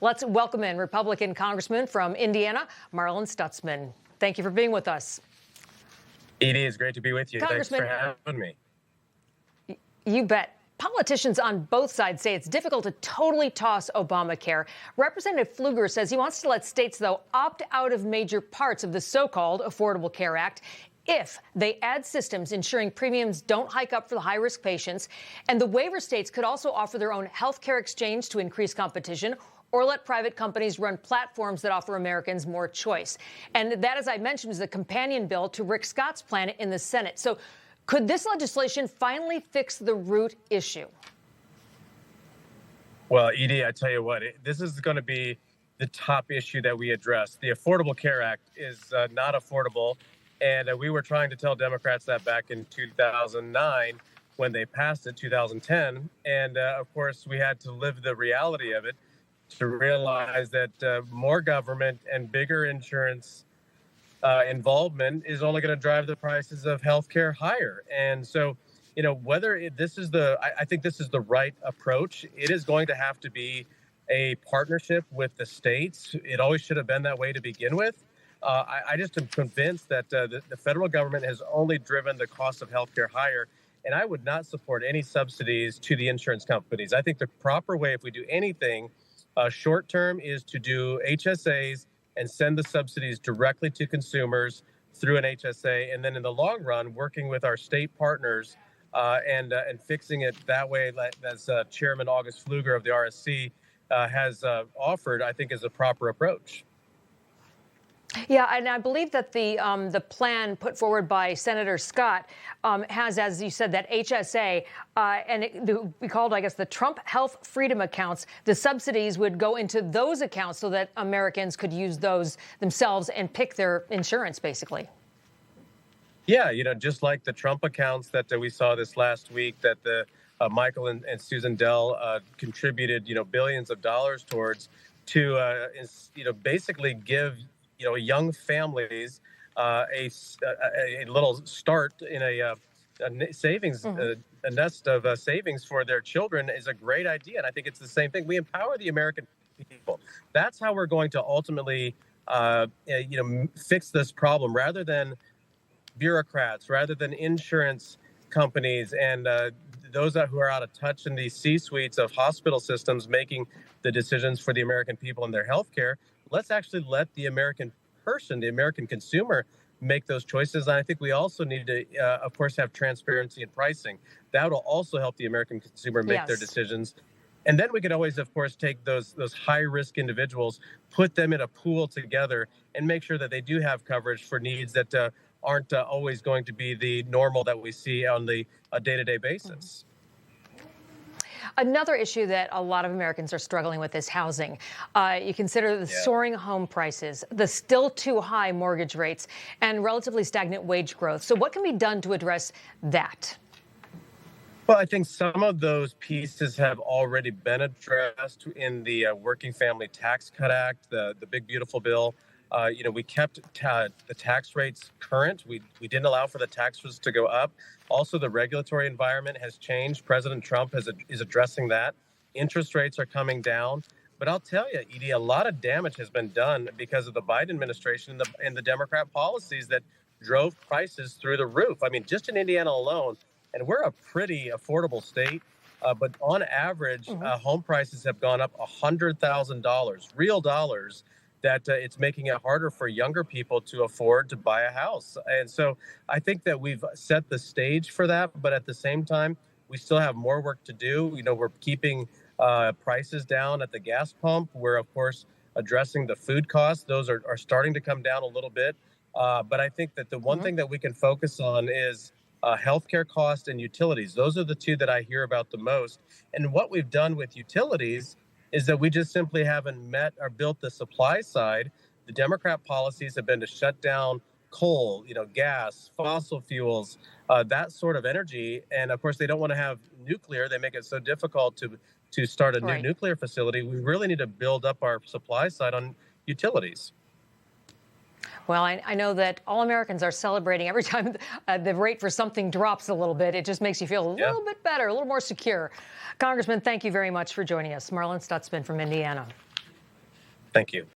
Let's welcome in Republican Congressman from Indiana, Marlin Stutzman. Thank you for being with us. Edie, it's great to be with you. Thanks for having me. You bet. Politicians on both sides say it's difficult to totally toss Obamacare. Representative Pfluger says he wants to let states, though, opt out of major parts of the so-called Affordable Care Act if they add systems ensuring premiums don't hike up for the high-risk patients. And the waiver states could also offer their own health care exchange to increase competition or let private companies run platforms that offer Americans more choice. And that, as I mentioned, is the companion bill to Rick Scott's plan in the Senate. So could this legislation finally fix the root issue? Well, Edie, I tell you what, this is going to be the top issue that we address. The Affordable Care Act is not affordable. And we were trying to tell Democrats that back in 2009 when they passed it, 2010. And of course, we had to live the reality of it to realize that more government and bigger insurance involvement is only going to drive the prices of healthcare higher. And so, you know, I think this is the right approach. It is going to have to be a partnership with the states. It always should have been that way to begin with. I just am convinced that the federal government has only driven the cost of healthcare higher. And I would not support any subsidies to the insurance companies. I think the proper way, if we do anything short term, is to do HSAs and send the subsidies directly to consumers through an HSA. And then in the long run, working with our state partners and fixing it that way, as Chairman August Pfluger of the RSC has offered, I think is a proper approach. Yeah, and I believe that the plan put forward by Senator Scott has, as you said, that HSA, we called, I guess, the Trump Health Freedom accounts. The subsidies would go into those accounts so that Americans could use those themselves and pick their insurance, basically. Yeah, you know, just like the Trump accounts that we saw this last week that the Michael and Susan Dell contributed, billions of dollars towards to, basically give young families a little start in a savings, a nest of savings for their children is a great idea. And I think it's the same thing. We empower the American people. That's how we're going to ultimately, fix this problem, rather than bureaucrats, rather than insurance companies and those who are out of touch in the C-suites of hospital systems making the decisions for the American people and their health care. Let's actually let the American person, the American consumer, make those choices. And I think we also need to, of course, have transparency in pricing. That will also help the American consumer make their decisions. And then we could always, of course, take those high-risk individuals, put them in a pool together, and make sure that they do have coverage for needs that aren't always going to be the normal that we see on a day-to-day basis. Another issue that a lot of Americans are struggling with is housing. You consider the soaring home prices, the still too high mortgage rates, and relatively stagnant wage growth. So what can be done to address that? Well, I think some of those pieces have already been addressed in the Working Family Tax Cut Act, the Big Beautiful Bill. We kept the tax rates current. We didn't allow for the taxes to go up. Also, the regulatory environment has changed. President Trump is addressing that. Interest rates are coming down. But I'll tell you, Edie, a lot of damage has been done because of the Biden administration and the Democrat policies that drove prices through the roof. I mean, just in Indiana alone, and we're a pretty affordable state, but on average, home prices have gone up $100,000, real dollars, that it's making it harder for younger people to afford to buy a house. And so I think that we've set the stage for that, but at the same time, we still have more work to do. We're keeping prices down at the gas pump. We're, of course, addressing the food costs. Those are starting to come down a little bit. But I think that the one thing that we can focus on is healthcare costs and utilities. Those are the two that I hear about the most. And what we've done with utilities is that we just simply haven't met or built the supply side. The Democrat policies have been to shut down coal, gas, fossil fuels, that sort of energy. And of course, they don't want to have nuclear. They make it so difficult to start a new nuclear facility. We really need to build up our supply side on utilities. Well, I know that all Americans are celebrating every time the rate for something drops a little bit. It just makes you feel a little bit better, a little more secure. Congressman, thank you very much for joining us. Marlin Stutzman from Indiana. Thank you.